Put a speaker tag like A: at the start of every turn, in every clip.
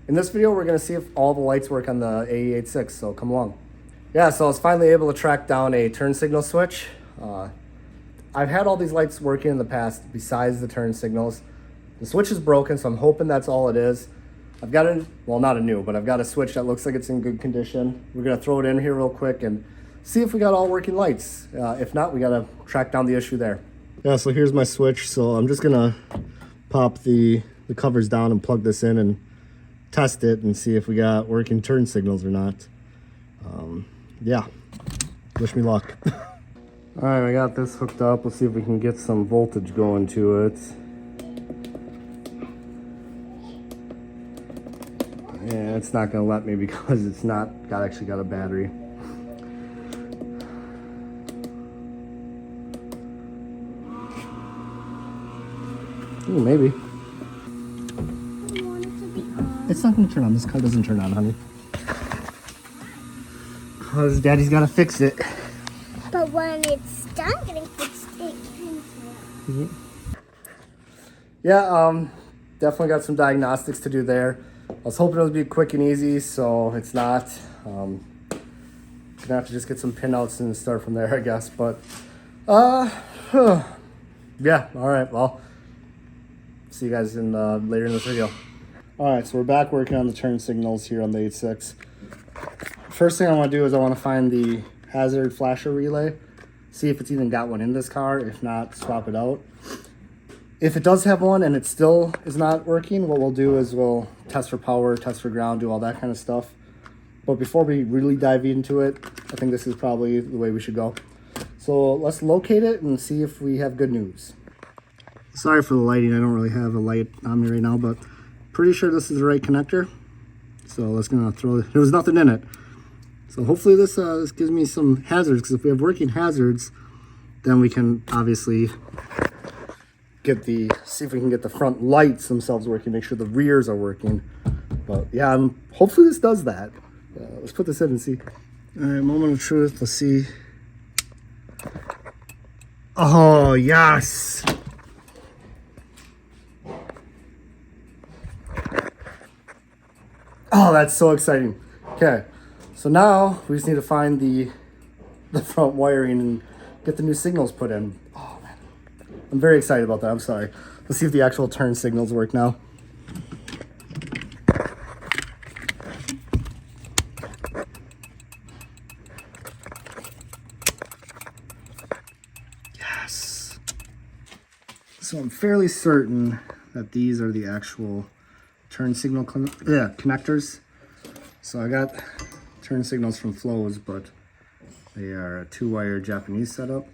A: In this video, we're gonna see if all the lights work on the AE86, so come along. Yeah, so I was finally able to track down a turn signal switch. I've had all these lights working in the past besides the turn signals. The switch is broken, so I'm hoping that's all it is. I've got a, well, not a new, but I've got a switch that looks like it's in good condition. We're gonna throw it in here real quick and see if we got all working lights. If not, we gotta track down the issue there. Yeah, so here's my switch. So I'm just gonna pop the covers down and plug this in and test it and see if we got working turn signals or not. Yeah, wish me luck. All right, I got this hooked up. Let's see if we can get some voltage going to it. Yeah, it's not gonna let me because it's not actually got a battery. Ooh, maybe.
B: I want it to be on.
A: It's not gonna turn on. This car doesn't turn on, honey. Cause Daddy's gotta fix it.
B: But when it's done getting fixed, it can turn.
A: Yeah, definitely got some diagnostics to do there. I was hoping it would be quick and easy, so it's not. Gonna have to just get some pinouts and start from there, I guess. But yeah, all right, well, see you guys in later in this video. All right, so we're back working on the turn signals here on the 86. First thing I want to do is I want to find the hazard flasher relay, see if it's even got one in this car. If not, swap it out. If it does have one and it still is not working, what we'll do is we'll test for power, test for ground, do all that kind of stuff. But before we really dive into it, I think this is probably the way we should go. So let's locate it and see if we have good news. Sorry for the lighting. I don't really have a light on me right now, but pretty sure this is the right connector. So let's gonna throw it. There was nothing in it. So hopefully this gives me some hazards, because if we have working hazards, then we can obviously see if we can get the front lights themselves working, make sure the rears are working. But yeah, hopefully this does that. Let's put this in and see. All right, moment of truth. Let's see. Oh, yes. Oh, that's so exciting. Okay, so now we just need to find the front wiring and get the new signals put in. Oh man, I'm very excited about that. I'm sorry. Let's see if the actual turn signals work now. Yes. So I'm fairly certain that these are the actual turn signal connectors. So I got turn signals from Flos, but they are a 2-wire Japanese setup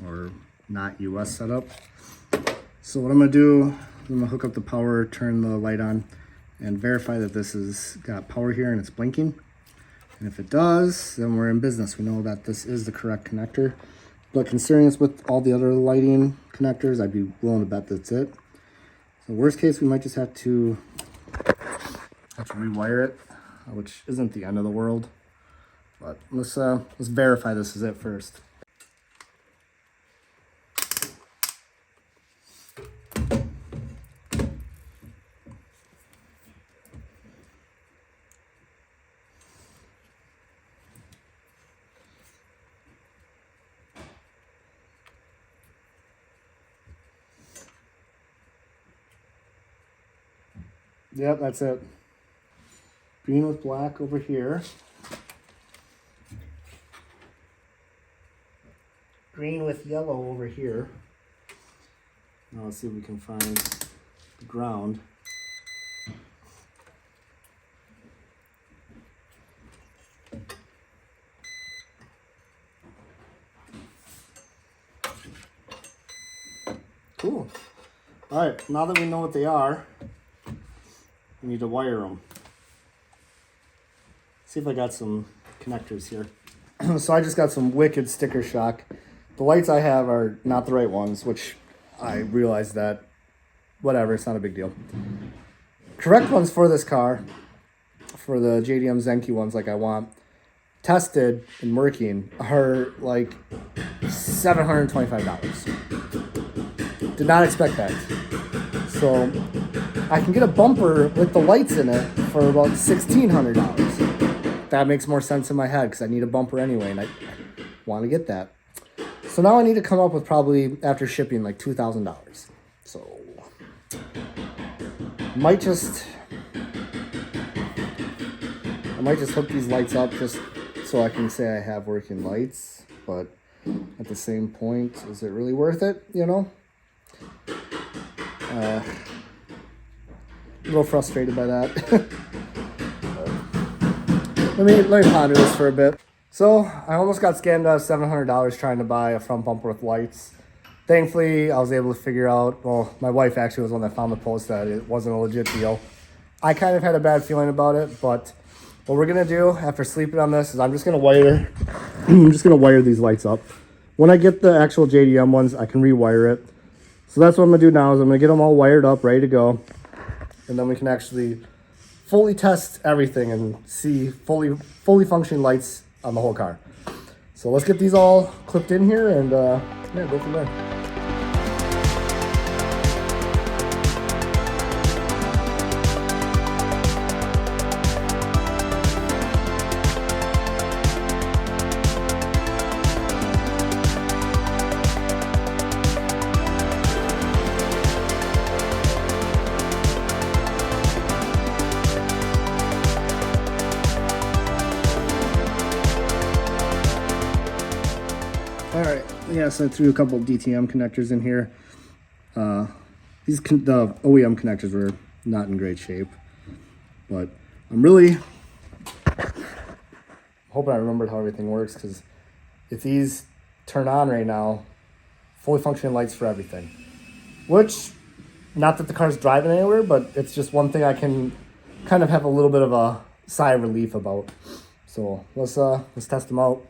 A: or not US setup. So what I'm gonna do, I'm gonna hook up the power, turn the light on, and verify that this has got power here and it's blinking. And if it does, then we're in business. We know that this is the correct connector. But considering it's with all the other lighting connectors, I'd be willing to bet that's it. So worst case, we might just have to rewire it, which isn't the end of the world. But let's verify this is it first. Yep, that's it. Green with black over here. Green with yellow over here. Now let's see if we can find the ground. Cool. All right, now that we know what they are, we need to wire them. See if I got some connectors here. So I just got some wicked sticker shock. The lights I have are not the right ones, which I realized that, whatever, it's not a big deal. Correct ones for this car, for the JDM Zenki ones like I want, tested and working, are like $725. Did not expect that. So I can get a bumper with the lights in it for about $1,600. That makes more sense in my head because I need a bumper anyway, and I want to get that. So now I need to come up with probably, after shipping, like $2,000. So I might just hook these lights up just so I can say I have working lights, but at the same point, is it really worth it, you know? A little frustrated by that. Let me ponder this for a bit. So I almost got scammed out of $700 trying to buy a front bumper with lights. Thankfully, I was able to figure out, well, my wife actually was the one that found the post that it wasn't a legit deal. I kind of had a bad feeling about it, but what we're gonna do after sleeping on this is I'm just gonna wire these lights up. When I get the actual JDM ones, I can rewire it. So that's what I'm gonna do now is I'm gonna get them all wired up, ready to go. And then we can actually fully test everything and see fully functioning lights on the whole car. So let's get these all clipped in here and yeah, go from there. All right, yeah, so I threw a couple DTM connectors in here. The OEM connectors were not in great shape, but I'm really hoping I remembered how everything works, because if these turn on right now, fully functioning lights for everything, which, not that the car's driving anywhere, but it's just one thing I can kind of have a little bit of a sigh of relief about. So let's test them out.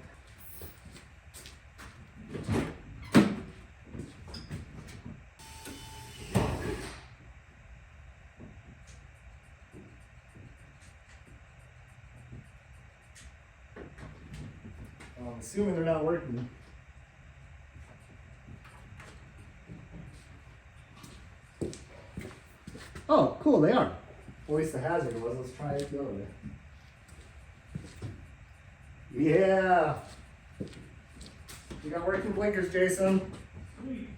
A: I'm assuming they're not working. Oh, cool, they are. At least the hazard was. Let's try it the other way. Yeah! You got working blinkers, Jason. Sweet.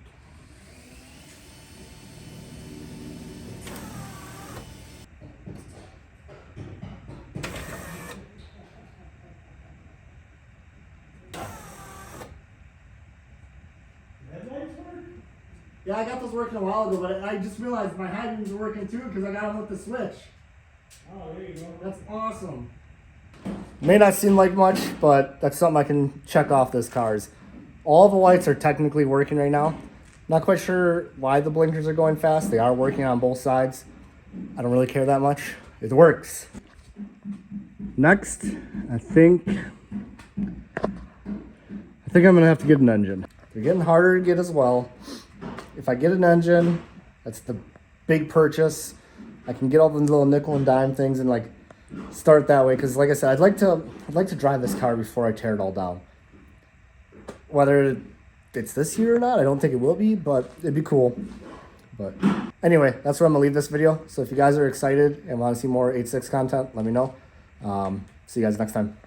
A: Yeah, I got those working a while ago, but I just realized my hydrants are working too because I got them with the switch. Oh, there you go. That's awesome. May not seem like much, but that's something I can check off this car's. All the lights are technically working right now. Not quite sure why the blinkers are going fast. They are working on both sides. I don't really care that much. It works. Next, I think I'm gonna have to get an engine. They're getting harder to get as well. If I get an engine, that's the big purchase. I can get all the little nickel and dime things and like start that way. Because like I said, I'd like to drive this car before I tear it all down. Whether it's this year or not, I don't think it will be, but it'd be cool. But anyway, that's where I'm gonna leave this video. So if you guys are excited and want to see more 86 content, let me know. See you guys next time.